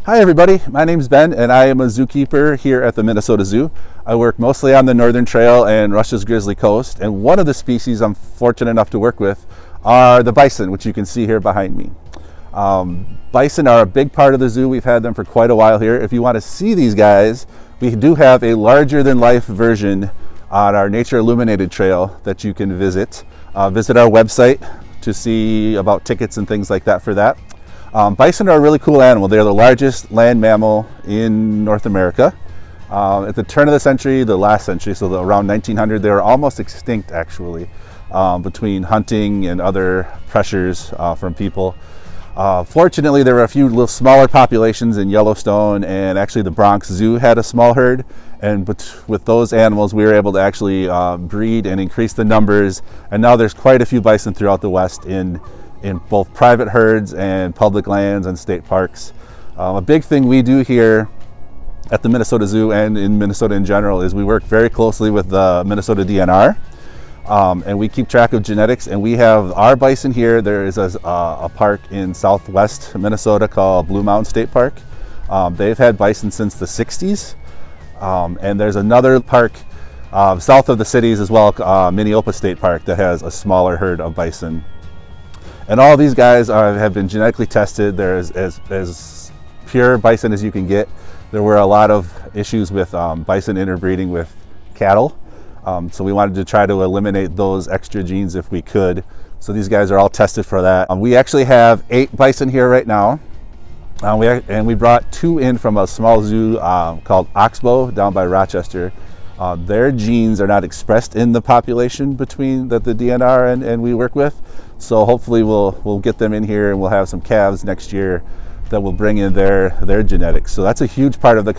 Hi everybody, my name's Ben and I am a zookeeper here at the Minnesota Zoo. I work mostly on the Northern Trail and Russia's Grizzly Coast, and one of the species I'm fortunate enough to work with are the bison, which you can see here behind me. Bison are a big part of the zoo. We've had them for quite a while here. If you want to see these guys, we do have a larger than life version on our Nature Illuminated trail that you can visit. Visit our website to see about tickets and things like that for that. Bison are a really cool animal. They're the largest land mammal in North America. At the turn of the century, the last century, so around 1900, they were almost extinct actually, between hunting and other pressures from people. Fortunately, there were a few little smaller populations in Yellowstone, and actually the Bronx Zoo had a small herd, and with those animals we were able to actually breed and increase the numbers, and now there's quite a few bison throughout the West in both private herds and public lands and state parks. A big thing we do here at the Minnesota Zoo and in Minnesota in general is we work very closely with the Minnesota DNR, and we keep track of genetics, and we have our bison here. There is a park in southwest Minnesota called Blue Mountain State Park. They've had bison since the 60s, and there's another park south of the cities as well, Minneopa State Park, that has a smaller herd of bison. And all these guys have been genetically tested. They're as pure bison as you can get. There were a lot of issues with bison interbreeding with cattle. So we wanted to try to eliminate those extra genes if we could. So these guys are all tested for that. We actually have 8 bison here right now. We brought 2 in from a small zoo called Oxbow down by Rochester. Their genes are not expressed in the population between that the DNR and we work with. So hopefully we'll get them in here, and we'll have some calves next year that will bring in their genetics. So that's a huge part of the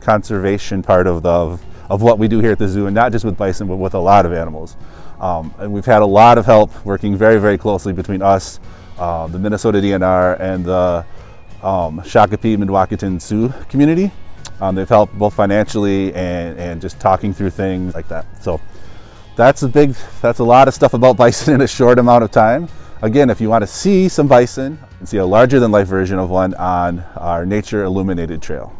conservation part of what we do here at the zoo, and not just with bison, but with a lot of animals. And we've had a lot of help working very, very closely between us, the Minnesota DNR, and the Shakopee Midwakanton Sioux community. They've helped both financially and just talking through things like that. So that's a lot of stuff about bison in a short amount of time. Again, if you want to see some bison and see a larger than life version of one on our Nature Illuminated trail.